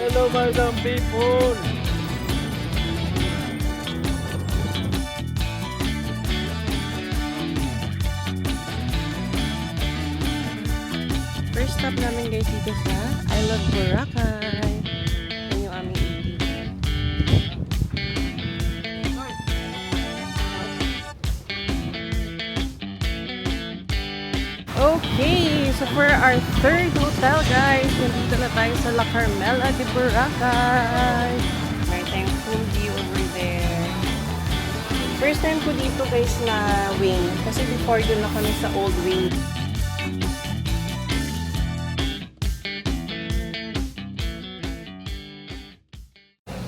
Hello mga people! First stop namin guys dito sa I Love Boracay. Yan yung aming ATV. Okay, so for our third hotel guys, nandito na tayo sa La Carmela de Boracay. May tayong full view over there. First time ko dito guys na wing. Kasi before dun na kami sa old wing.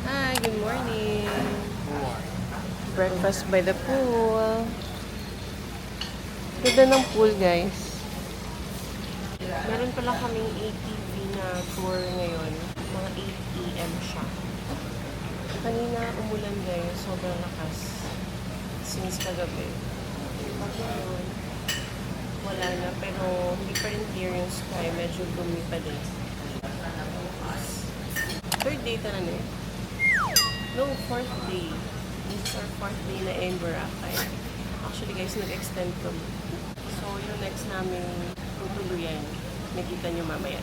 Hi, good morning. Breakfast by the pool. Ganda ng pool guys. Meron pala kaming ATV na tour ngayon. Mga 8 PM siya. Kanina umulan guys. Sobrang lakas. Since kagabi. Pag ngayon, wala na. Pero hindi pa rin clear yung sky. Medyo gloomy pa din. Third day ta na eh. No, fourth day. This is our fourth day na in Boracay. Actually guys, nag-extend kami. So yung next namin tutuluyan. Nakita nyo mamaya.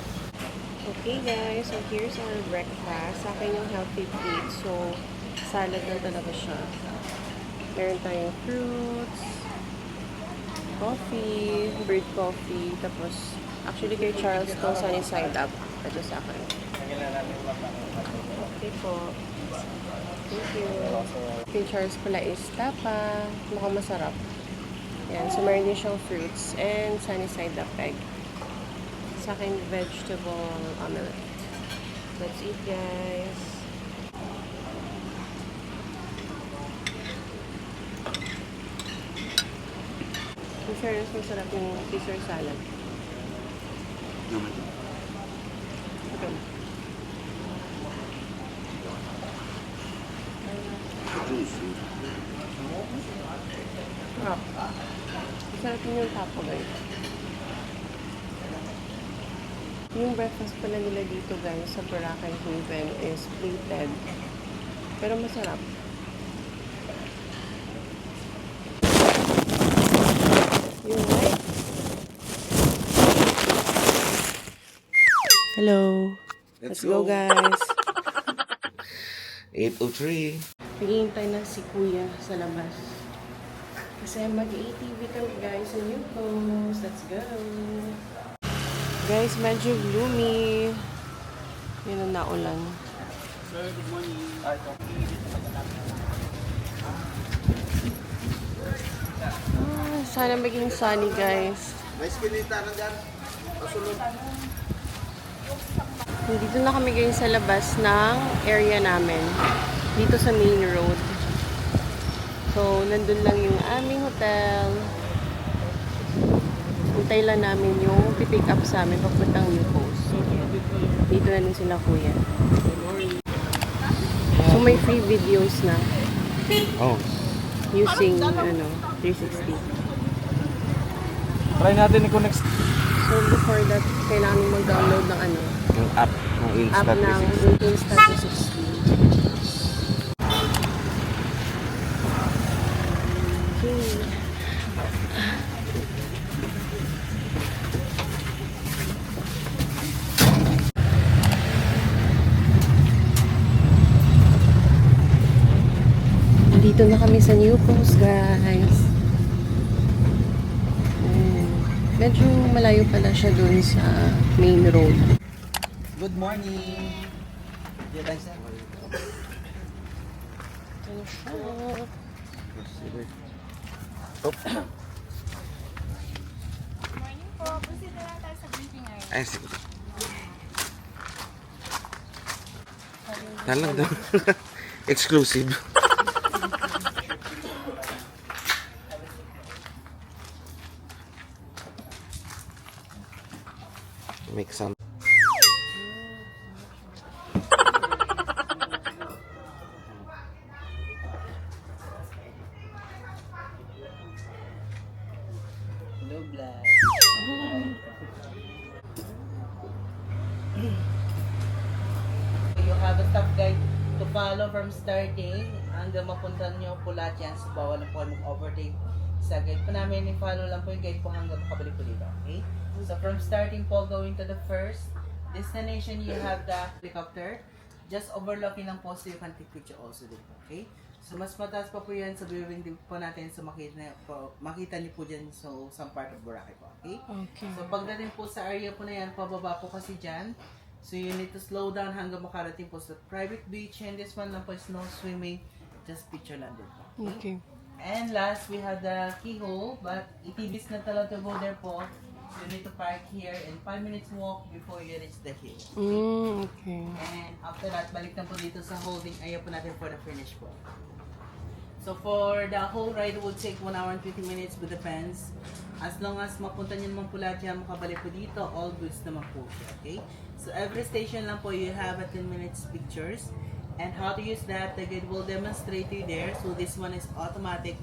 Okay guys, so here's our breakfast. Sa akin yung healthy plate. So, salad na talaga siya. Meron tayong fruits, coffee, bird coffee, tapos, actually kay Charles to sunny side up. Ito sa akin. Okay po. Thank you. Kay Charles pala is tapa. Mukhang masarap. Yan. So, meron din siyang fruits and sunny side up egg. Sa akin, vegetable omelette. Let's eat, guys. In fairness, masarap yung Caesar salad. Okay. Sarap. Masarap yung tapo, guys. Yung breakfast pala nila dito guys sa Boracay Haven is plated. Pero masarap. Yung white. Hello. Let's go guys. 8:03. Naghihintay na si Kuya sa labas. Kasi mag-ATV kami guys sa New Coast. Let's go. Guys, medyo gloomy. Yun ang naulan. Sir, good morning. Sana maging sunny, guys. May skinita na dyan. Pasulod. Dito na kami ngayon sa labas ng area namin. Dito sa main road. So, nandun lang yung aming hotel. Hintay lang namin yung pipick up sa amin papuntang New Coast. Dito na din sila kuya. So may free videos na. Oh. Using 360. Try natin i-connect So before that, kailangan mag-download ng yung app ng app ng Insta360. Okay. Dito na kami sa New Coast, guys. Medyo malayo pala siya dun sa main road. Good morning. Diyan tayo, sir. Ito na siya. Morning po. Proceed na lang tayo sa briefing ngayon. Ay, sige. Talang daw. Exclusive. Make some. Hello, Black. have a stop guide to follow from starting hanggang mapunta nyo po lahat yan. So, bawal na po kayo mag-overtake sa guide po namin. I-follow lang po yung guide po hanggang makabalik po dito. Okay? So, from starting po, going to the first destination, you have the helicopter. Just overlooking lang po so you can take picture also dito. Okay? So, mas mataas pa po yan sa viewing din po natin. So, makita niyo po dyan so, some part of Boracay po. Okay? Okay. So, pagdating po sa area po na yan, pababa po kasi dyan. So, you need to slow down hanggang makarating po sa private beach. And this one lang po is no swimming. Just picture lang din po. Okay. And last, we have the keyhole. But, itibis na talaga to go there po. So, you need to park here and 5 minutes walk before you reach the hill. Okay. And after that, balik na po dito sa holding area po natin for the finish po. So for the whole ride, it will take 1 hour and 20 minutes, but depends. As long as mapunta nyo naman po lahat yan, makabalik po dito, all goods naman po siya, okay? So every station lang po, you have a 10 minutes pictures. And how to use that, the guide will demonstrate to you there. So this one is automatic,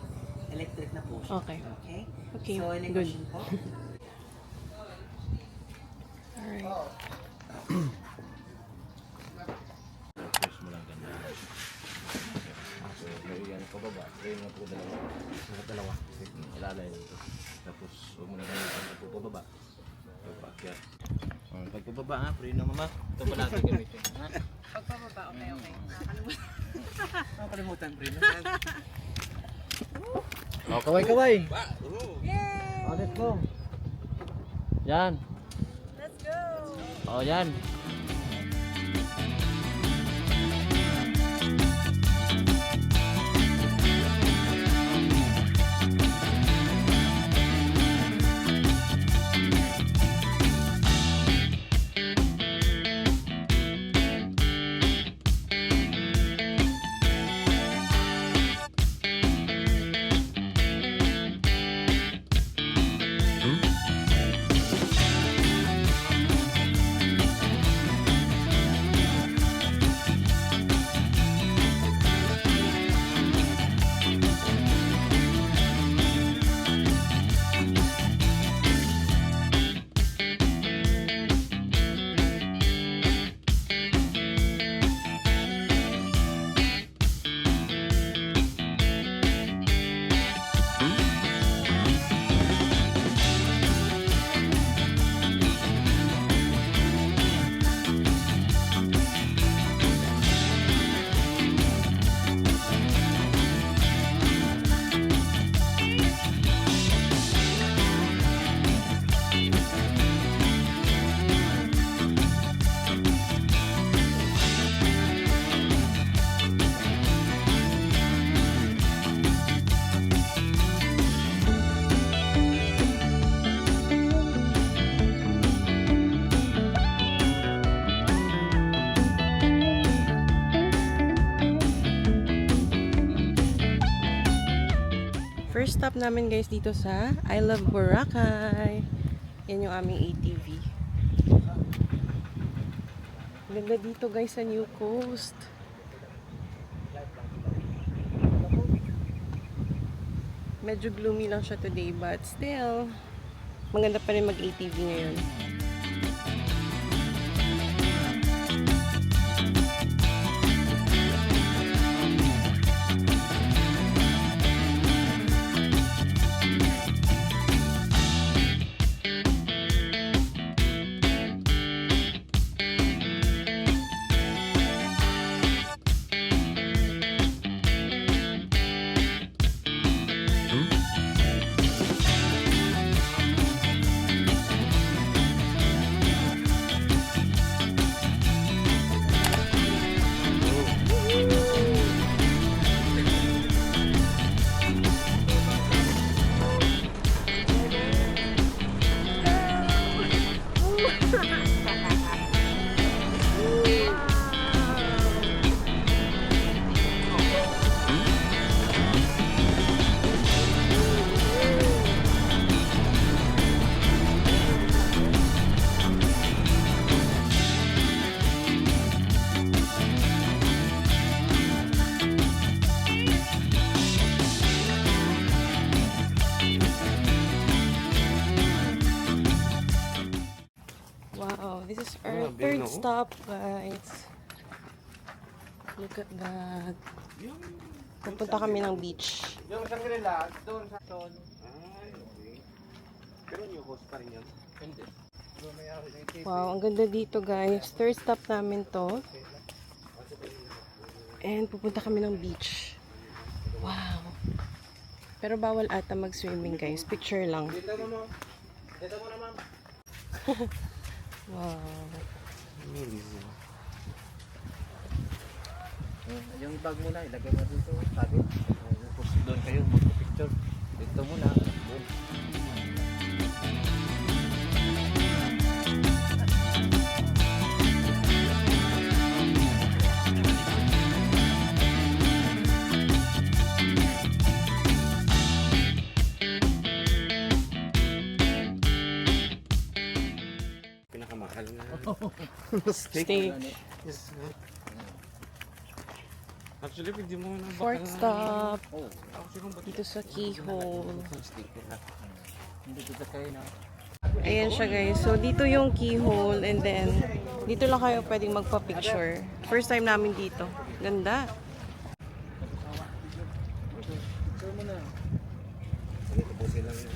electric na po siya. Okay. Okay? Okay, So any good. question po? Alright. So, may yan pababa. Kaya nga po dalawa. Ilalay lang ito. Tapos, huwag mo na ganyan po pababa. Pagpakyat. Pagpababa ha, preno mama. Ito pa natin gamitin. Ha? Pagpababa, okay. Nakakalimutan, preno. Oh, kaway. Yay! Oh, let's go. Yan. Let's go! Oh, yan. First stop namin guys dito sa I Love Boracay. Yan yung aming ATV. Ganda dito guys sa New Coast. Medyo gloomy lang siya today but still maganda pa rin mag-ATV ngayon. Wow, this is our Grabe, third no? stop, guys. Look at that. Pupunta kami ng beach. Yung Shangri-La, doon sa Son. Ay, okay. Pero new host pa rin yun? Hindi. Wow, ang ganda dito guys. Third stop namin to. And pupunta kami ng beach. Wow. Pero bawal ata mag-swimming guys. Picture lang. Dito mo mo. Dito mo na ma'am. Wow. Yung bag mo na, ilagay mo dito. Sabi. Tapos doon kayo magpapicture. Dito muna. Doon. Pinakamahal na. Steak. Actually, pwede mo na Fourth stop. Oh, actually, Dito sa keyhole. sticker na. Hindi dito kayo na. Ayan siya guys. So dito yung keyhole and then dito lang kayo pwedeng magpa-picture. First time namin dito. Ganda. Picture mo na. Sige, tapusin lang yun.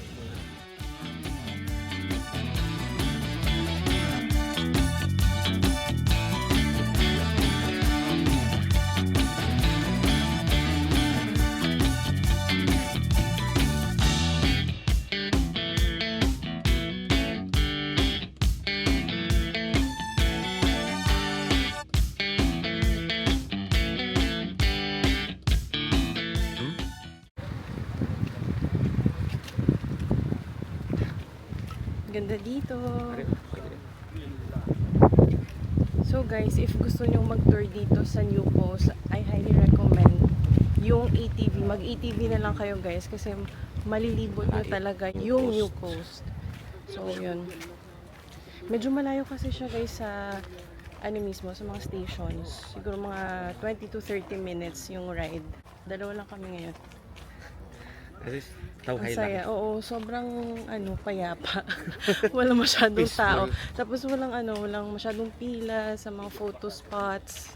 Ganda dito. So guys, if gusto nyo mag-tour dito sa New Coast, I highly recommend yung ATV. Mag-ATV na lang kayo guys kasi malilibot nyo talaga yung New Coast. So yun. Medyo malayo kasi siya guys sa ano mismo, sa mga stations. Siguro mga 20 to 30 minutes yung ride. Dalawa lang kami ngayon. Ang saya. Oo, sobrang payapa. Walang masyadong tao. Tapos walang masyadong pila sa mga photo spots.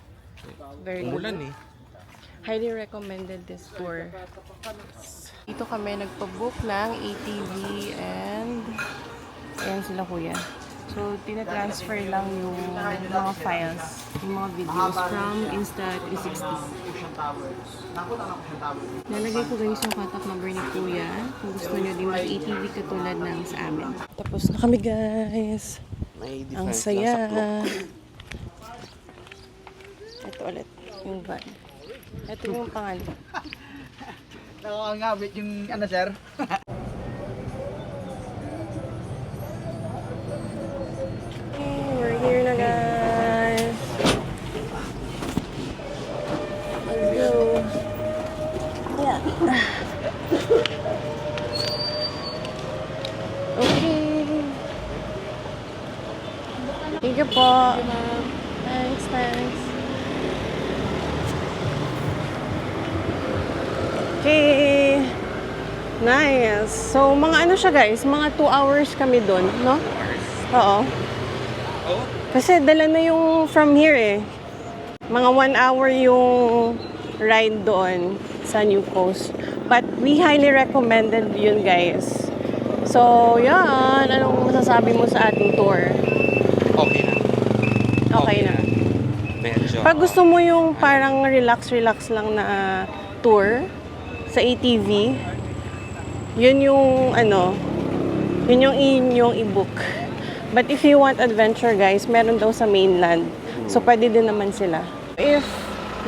Very good. Umulan eh. Highly recommended this tour. Dito kami nagpa-book ng ATV and ayan sila kuya. So, tina-transfer lang yung mga files, yung mga videos from Insta360. Nalagay ko guys yung contact number ni kuya kung gusto nyo din mag-ATV katulad ng sa amin. Tapos na kami guys. May Ang difference saya. lang sa flow. Ito ulit, yung van. Ito yung pangalan. Nakakangabit yung sir. We're here na guys. Let's go. Yeah. Okay. Thank you po. Thanks. Okay. Nice. So, mga siya guys, mga 2 hours kami doon, no? Oo. Kasi dala na yung from here eh. Mga 1 hour yung ride doon sa New Coast. But we highly recommended yun guys. So, yan. Anong masasabi mo sa ating tour? Okay na. Okay na. Medyo. Pag gusto mo yung parang relax lang na tour sa ATV, yun yung yun yung inyong i-book. But if you want adventure guys, meron daw sa mainland. So pwede din naman sila. If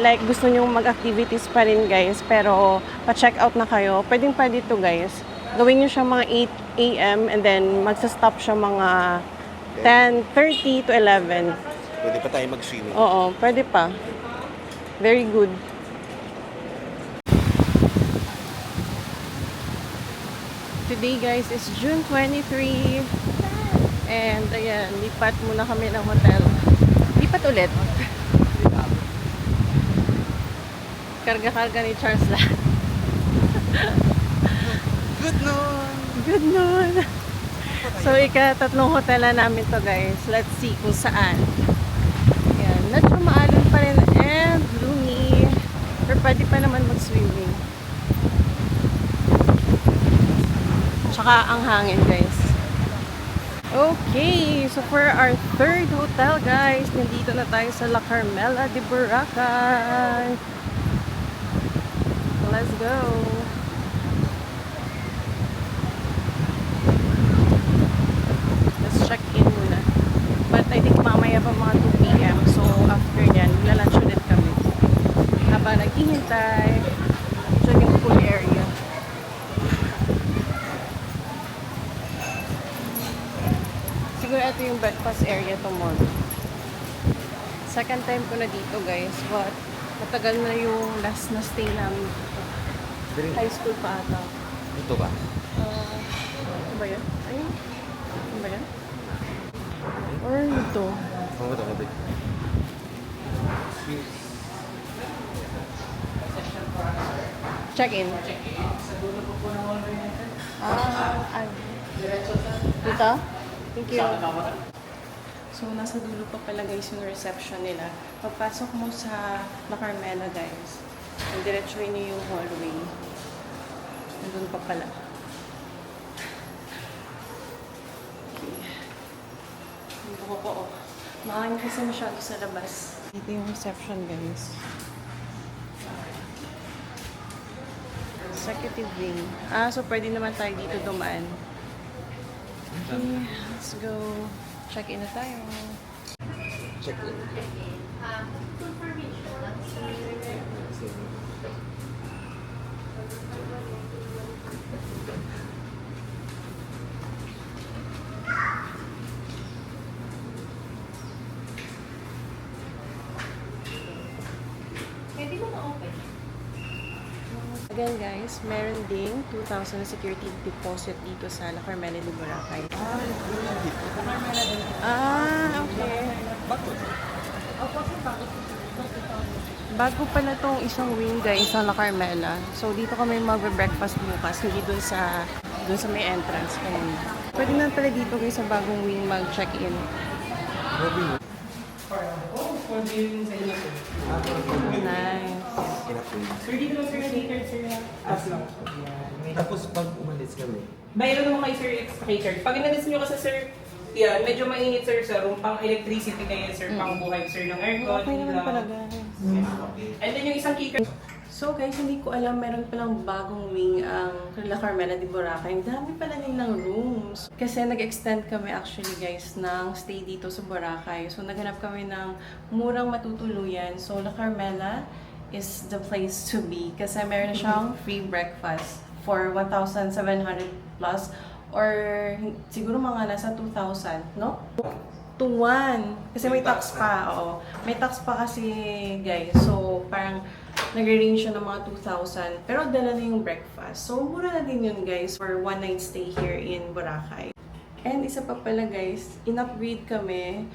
like gusto nyo mag-activities pa rin guys, pero pa-check out na kayo, pwede to guys. Gawin nyo siya mga 8 a.m. and then magsa-stop siya mga 10:30 to 11. Pwede pa tayo mag-swimming. Oo, pwede pa. Very good. Today guys is June 23 and ayan, lipat muna kami ng hotel. Lipat ulit. Karga-karga ni Charles lahat. Good noon. So ika-tatlong hotel na namin to guys. Let's see kung saan. Ayan, medyo maalon pa rin and gloomy. Tsaka ang hangin, guys. Okay, so for our third hotel, guys, nandito na tayo sa La Carmela de Boracay. Let's go. Let's check in muna. But I think mamaya pa mga 2 p.m. So after nyan, magla-lunch ulit kami. Habang naghihintay, dyan yung pool area. Siguro ito yung breakfast area tomorrow. Second time ko na dito, guys. But matagal na yung last na stay namin dito. High school pa ata. Ito ba? Ano ba yun? Ayun. Ano ba yun? Or ito? Oo, ito kabi. Check in. Dito? Thank you. So, nasa dulo pa pala guys yung reception nila. Pagpasok mo sa La Carmela guys, diretsuhin niyo yung hallway. Nandun pa pala. Okay. Dito ko po, oh. Makakain kasi masyado sa labas. Dito yung reception guys. Executive wing. So pwede naman tayo dito dumaan. Okay, let's go. Check-in na tayo. Check in. Again guys, meron ding 2,000 na security deposit dito sa La Carmela de Boracay. Okay. Bago pala tong isang wing guys sa La Carmela. So dito kami magbe-breakfast bukas, hindi dun sa may entrance kanina. Pwede na pala dito guys sa bagong wing mag-check-in. Nice. Sir, dito lang sir catered sir na as lang. Tapos pag umalis kami, Mayroon naman kayo sir extra catered. Pag inalis nyo kasi sir, yan, medyo mainit sir sa room, pang electricity kayo sir, pang buhay sir ng aircon. Okay naman ilaw. pala guys. And then yung isang catered. So guys, hindi ko alam, meron palang bagong wing ang La Carmela de Boracay. Ang dami pala nilang rooms. Kasi nag-extend kami actually guys ng stay dito sa Boracay. So naghanap kami ng murang matutuluyan. So La Carmela is the place to be. Kasi meron siyang free breakfast for 1,700 plus or siguro mga nasa 2,000, no? To 1. Kasi may tax pa, oo. May tax pa kasi, guys. So, parang nag-range siya ng mga 2,000. Pero dala na yung breakfast. So, mura na din yun, guys, for one night stay here in Boracay. And isa pa pala, guys, in-upgrade kami.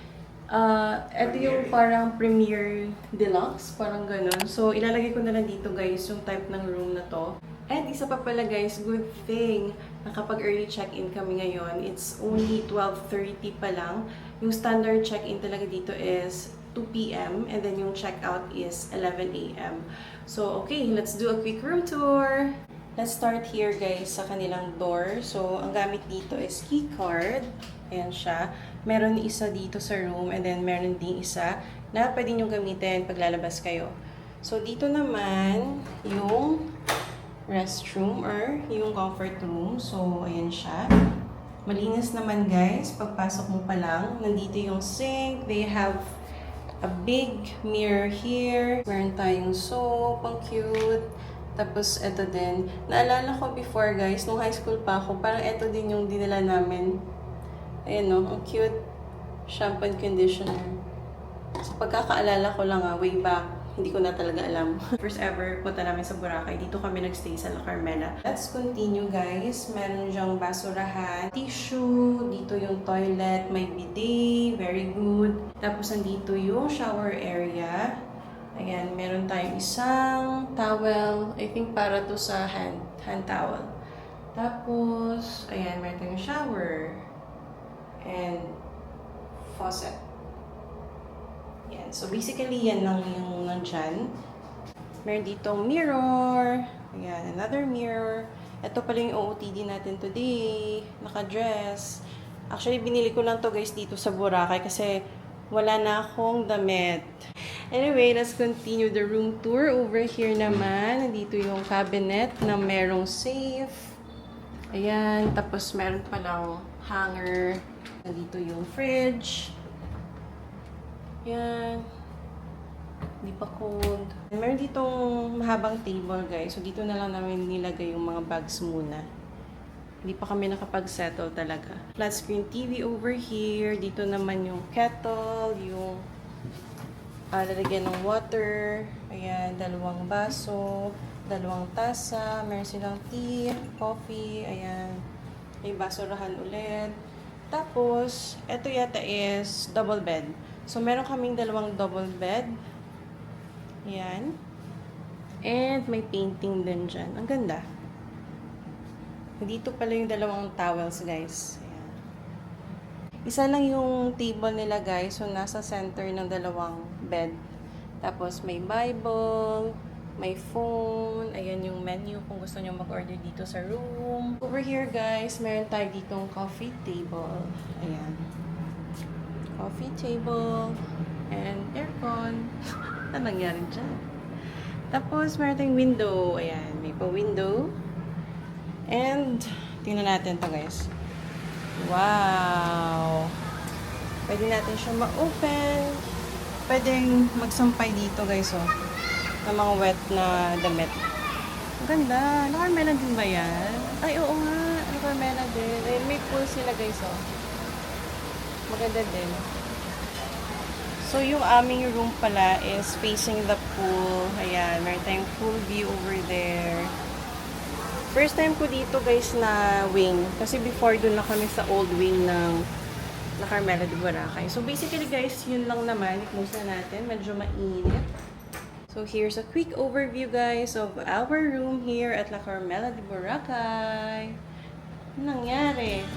Ito yung parang Premier Deluxe, parang ganun. So, ilalagay ko na lang dito, guys, yung type ng room na to. And isa pa pala guys, good thing, nakapag-early check-in kami ngayon. It's only 12:30 pa lang. Yung standard check-in talaga dito is 2 p.m. and then yung check-out is 11 a.m. So, okay, let's do a quick room tour. Let's start here guys sa kanilang door. So, ang gamit dito is key card. Ayan siya. Meron isa dito sa room and then meron ding isa na pwede nyo gamitin pag lalabas kayo. So, dito naman yung restroom or yung comfort room. So, ayan siya. Malinis naman guys. Pagpasok mo pa lang, nandito yung sink. They have a big mirror here. Meron tayong soap. Ang cute. Tapos, eto din. Naalala ko before guys, nung high school pa ako, parang eto din yung dinala namin. Ayan no, ang cute. Shampoo and conditioner. Sa pagkakaalala ko lang way back, hindi ko na talaga alam. First ever punta namin sa Boracay. Dito kami nagstay sa La Carmela. Let's continue guys. Meron dyang basurahan, tissue, dito yung toilet, may bidet, very good. Tapos nandito yung shower area. Ayan, meron tayong isang towel. I think para to sa hand towel. Tapos, ayan, meron tayong shower. And faucet. Yan. So, basically, yan lang yung nandyan. Meron ditong mirror. Ayan, another mirror. Ito pala yung OOTD natin today. Naka-dress. Actually, binili ko lang to guys dito sa Boracay kasi wala na akong damit. Anyway, let's continue the room tour. Over here naman, nandito yung cabinet na merong safe. Ayan, tapos meron palang hanger. Nandito yung fridge. Ayan. Hindi pa cold. Meron ditong mahabang table, guys. So, dito na lang namin nilagay yung mga bags muna. Hindi pa kami nakapag-settle talaga. Flat screen TV over here. Dito naman yung kettle, yung lalagyan ng water. Ayan, 2 baso, 2 tasa. Meron silang tea, coffee. Ayan. May basurahan ulit. Tapos, ito yata is double bed. So, meron kaming 2 double bed. Ayan. And may painting din dyan. Ang ganda. Dito pala yung 2 towels, guys. Ayan. Isa lang yung table nila, guys. So, nasa center ng 2 bed. Tapos, may Bible, may phone. Ayan yung menu kung gusto nyo mag-order dito sa room. Over here, guys, meron tayo ditong coffee table. Ayan. Coffee table. And aircon. Ano nangyari dyan? Tapos, meron tayong window. Ayan, may pa-window. And, tingnan natin to guys. Wow! Pwede natin siya ma-open. Pwedeng magsampay dito guys, oh. Ng mga wet na damit. Ang ganda. Naka-Carmela din ba yan? Ay, oo nga. Naka-Carmela din. Ay, may pool sila guys, oh. Maganda din. So, yung aming room pala is facing the pool. Ayan, meron tayong pool view over there. First time ko dito guys na wing. Kasi before dun na kami sa old wing ng La Carmela de Boracay. So, basically guys, yun lang naman. I-close na natin. Medyo mainit. So, here's a quick overview guys of our room here at La Carmela de Boracay. Ano nangyari?